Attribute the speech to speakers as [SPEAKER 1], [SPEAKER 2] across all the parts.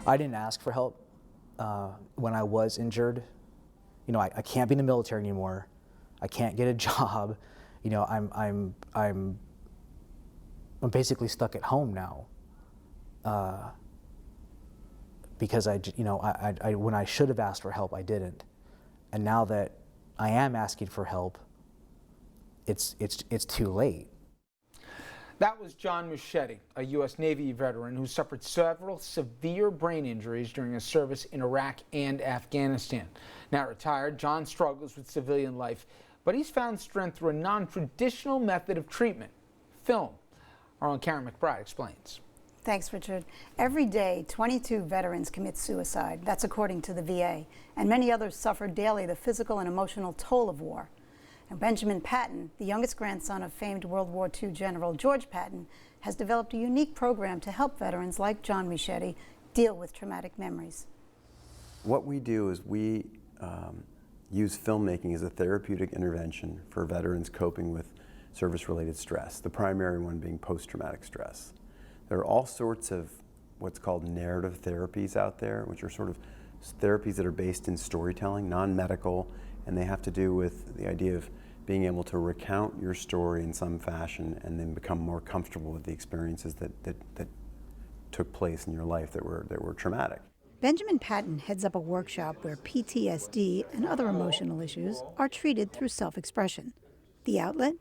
[SPEAKER 1] I didn't ask for help when I was injured. You know, I can't be in the military anymore. I can't get a job. You know, I'm basically stuck at home now. Because when I should have asked for help, I didn't. And now that I am asking for help, it's too late.
[SPEAKER 2] That was John Muschetti, a U.S. Navy veteran who suffered several severe brain injuries during his service in Iraq and Afghanistan. Now retired, John struggles with civilian life, but he's found strength through a non-traditional method of treatment, film. Our own Karen McBride explains.
[SPEAKER 3] Thanks, Richard. Every day, 22 veterans commit suicide. That's according to the VA. And many others suffer daily the physical and emotional toll of war. And Benjamin Patton, the youngest grandson of famed World War II General George Patton, has developed a unique program to help veterans like John Muschetti deal with traumatic memories.
[SPEAKER 4] What we do is we use filmmaking as a therapeutic intervention for veterans coping with service-related stress, the primary one being post-traumatic stress. There are all sorts of what's called narrative therapies out there, which are sort of therapies that are based in storytelling, non-medical, and they have to do with the idea of being able to recount your story in some fashion and then become more comfortable with the experiences that took place in your life that were traumatic.
[SPEAKER 3] Benjamin Patton heads up a workshop where PTSD and other emotional issues are treated through self-expression. The outlet?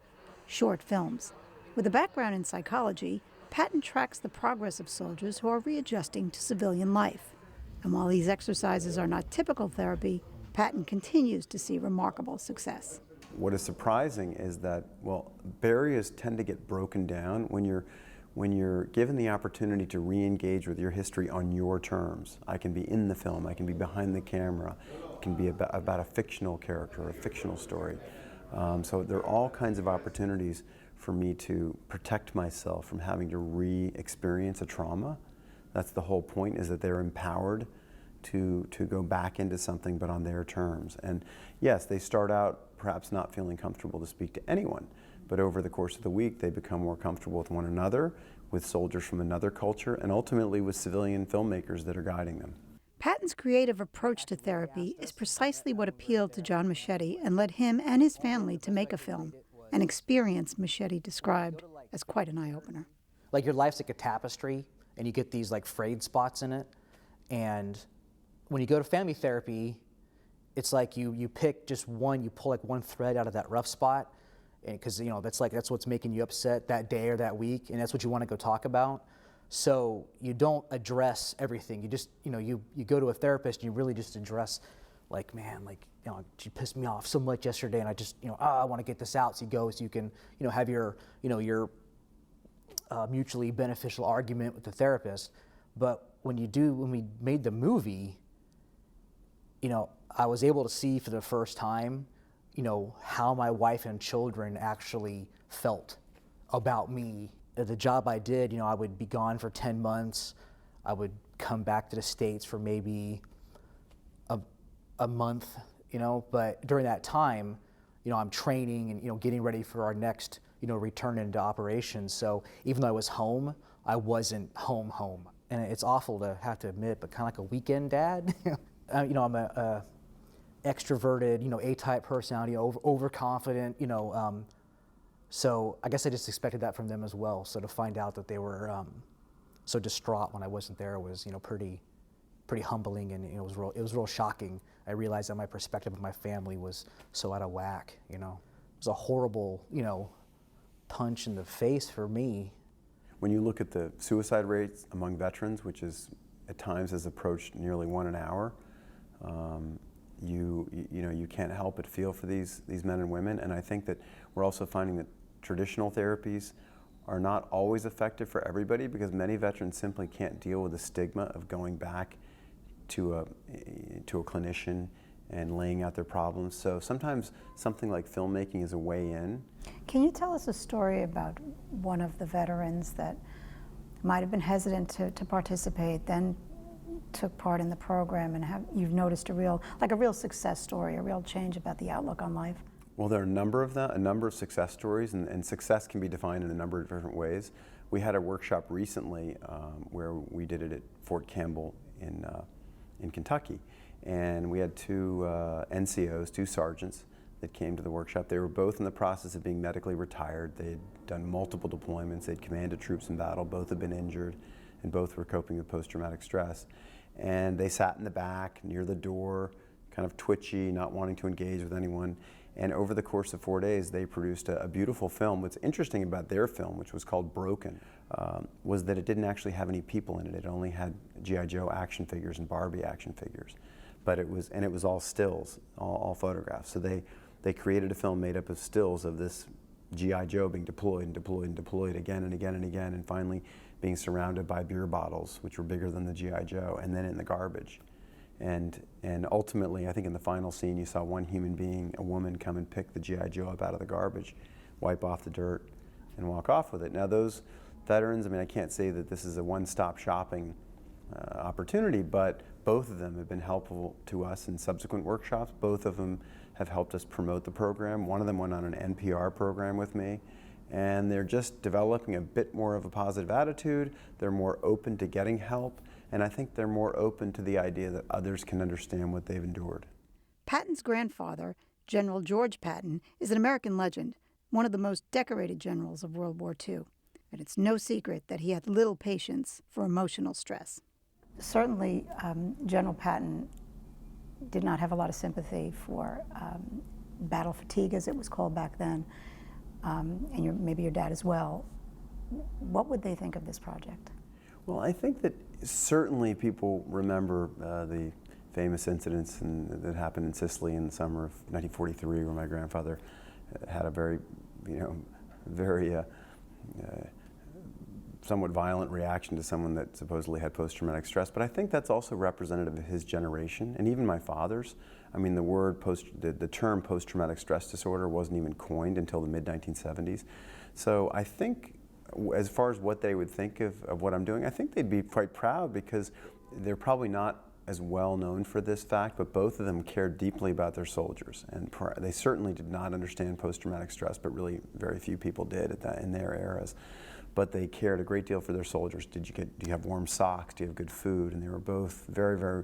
[SPEAKER 3] Short films. With a background in psychology, Patton tracks the progress of soldiers who are readjusting to civilian life. And while these exercises are not typical therapy, Patton continues to see remarkable success.
[SPEAKER 4] What is surprising is that, well, barriers tend to get broken down when you're given the opportunity to re-engage with your history on your terms. I can be in the film, I can be behind the camera, it can be about a fictional character or a fictional story. So there are all kinds of opportunities for me to protect myself from having to re-experience a trauma. That's the whole point, is that they're empowered to go back into something, but on their terms. And yes, they start out perhaps not feeling comfortable to speak to anyone, but over the course of the week they become more comfortable with one another, with soldiers from another culture, and ultimately with civilian filmmakers that are guiding them.
[SPEAKER 3] Patton's creative approach to therapy is precisely what appealed to John Muschetti and led him and his family to make a film, an experience Muschetti described as quite an eye-opener.
[SPEAKER 1] Like, your life's like a tapestry, and you get these like frayed spots in it, and when you go to family therapy, it's like you pick just one, you pull like one thread out of that rough spot, because that's what's making you upset that day or that week, and that's what you want to go talk about. So you don't address everything. You just you go to a therapist and you really just address, like, man, like, she pissed me off so much yesterday, and I just I want to get this out. So you go so you can have your your mutually beneficial argument with the therapist. But when we made the movie, I was able to see for the first time, how my wife and children actually felt about me. The job I did, I would be gone for 10 months. I would come back to the States for maybe a month, but during that time, I'm training and, getting ready for our next, return into operations. So even though I was home, I wasn't home. And it's awful to have to admit, but kind of like a weekend dad. I'm a extroverted, A-type personality, overconfident, so I guess I just expected that from them as well. So to find out that they were so distraught when I wasn't there was, pretty humbling, and it was real shocking. I realized that my perspective of my family was so out of whack. It was a horrible, punch in the face for me.
[SPEAKER 4] When you look at the suicide rates among veterans, which is at times has approached nearly 1 an hour, you can't help but feel for these men and women. And I think that we're also finding that traditional therapies are not always effective for everybody, because many veterans simply can't deal with the stigma of going back to a clinician and laying out their problems. So sometimes something like filmmaking is a way in.
[SPEAKER 3] Can you tell us a story about one of the veterans that might have been hesitant to participate, then took part in the program, and you've noticed a real success story, a real change about the outlook on life?
[SPEAKER 4] Well, there are a number of success stories, and success can be defined in a number of different ways. We had a workshop recently where we did it at Fort Campbell in Kentucky. And we had two NCOs, two sergeants, that came to the workshop. They were both in the process of being medically retired. They had done multiple deployments. They'd commanded troops in battle. Both had been injured, and both were coping with post-traumatic stress. And they sat in the back near the door, kind of twitchy, not wanting to engage with anyone. And over the course of 4 days, they produced a beautiful film. What's interesting about their film, which was called Broken, was that it didn't actually have any people in it. It only had G.I. Joe action figures and Barbie action figures. But it was all stills, all photographs. So they created a film made up of stills of this G.I. Joe being deployed and deployed and deployed again and again and again, and finally being surrounded by beer bottles, which were bigger than the G.I. Joe, and then in the garbage. And ultimately, I think in the final scene, you saw one human being, a woman, come and pick the G.I. Joe up out of the garbage, wipe off the dirt, and walk off with it. Now those veterans, I mean, I can't say that this is a one-stop shopping opportunity, but both of them have been helpful to us in subsequent workshops. Both of them have helped us promote the program. One of them went on an NPR program with me, and they're just developing a bit more of a positive attitude. They're more open to getting help, and I think they're more open to the idea that others can understand what they've endured.
[SPEAKER 3] Patton's grandfather, General George Patton, is an American legend, one of the most decorated generals of World War II. And it's no secret that he had little patience for emotional stress. Certainly, General Patton did not have a lot of sympathy for battle fatigue, as it was called back then, and maybe your dad as well. What would they think of this project?
[SPEAKER 4] Well, I think that certainly people remember the famous incidents that happened in Sicily in the summer of 1943, where my grandfather had a very somewhat violent reaction to someone that supposedly had post-traumatic stress. But I think that's also representative of his generation, and even my father's. I mean, the term post-traumatic stress disorder wasn't even coined until the mid-1970s. So I think, as far as what they would think of what I'm doing, I think they'd be quite proud, because they're probably not as well known for this fact, but both of them cared deeply about their soldiers. And they certainly did not understand post-traumatic stress, but really very few people did in their eras. But they cared a great deal for their soldiers. Do you have warm socks? Do you have good food? And they were both very, very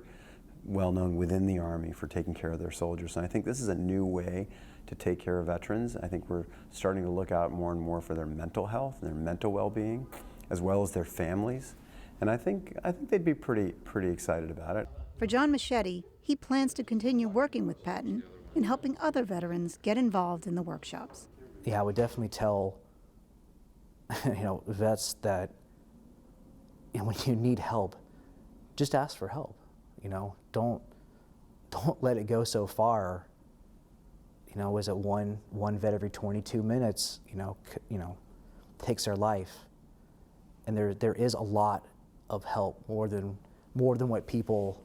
[SPEAKER 4] well known within the Army for taking care of their soldiers. And I think this is a new way to take care of veterans. I think we're starting to look out more and more for their mental health and their mental well-being, as well as their families. And I think they'd be pretty excited about it.
[SPEAKER 3] For John Machete, he plans to continue working with Patton in helping other veterans get involved in the workshops.
[SPEAKER 1] Yeah, I would definitely tell vets that when you need help, just ask for help. Don't let it go so far. Was it one vet every 22 minutes? Takes their life, and there is a lot of help, more than what people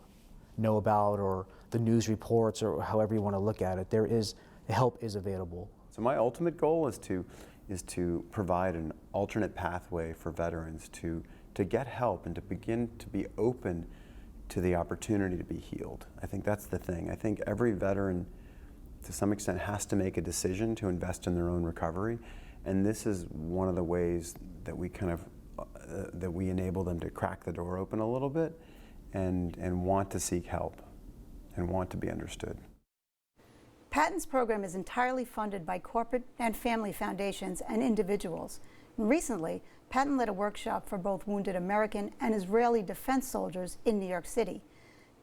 [SPEAKER 1] know about, or the news reports, or however you want to look at it. Help is available.
[SPEAKER 4] So my ultimate goal is to provide an alternate pathway for veterans to get help and to begin to be open to the opportunity to be healed. I think that's the thing. I think every veteran, to some extent, has to make a decision to invest in their own recovery, and this is one of the ways that we that we enable them to crack the door open a little bit and want to seek help and want to be understood.
[SPEAKER 3] Patton's program is entirely funded by corporate and family foundations and individuals. And recently, Patton led a workshop for both wounded American and Israeli defense soldiers in New York City.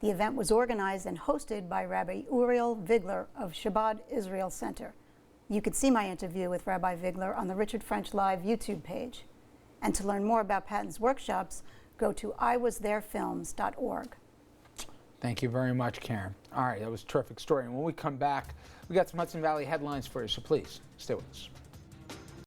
[SPEAKER 3] The event was organized and hosted by Rabbi Uriel Vigler of Chabad Israel Center. You could see my interview with Rabbi Vigler on the Richard French Live YouTube page. And to learn more about Patton's workshops, go to iwastherefilms.org.
[SPEAKER 2] Thank you very much, Karen. All right, that was a terrific story. And when we come back, we got some Hudson Valley headlines for you, so please stay with us.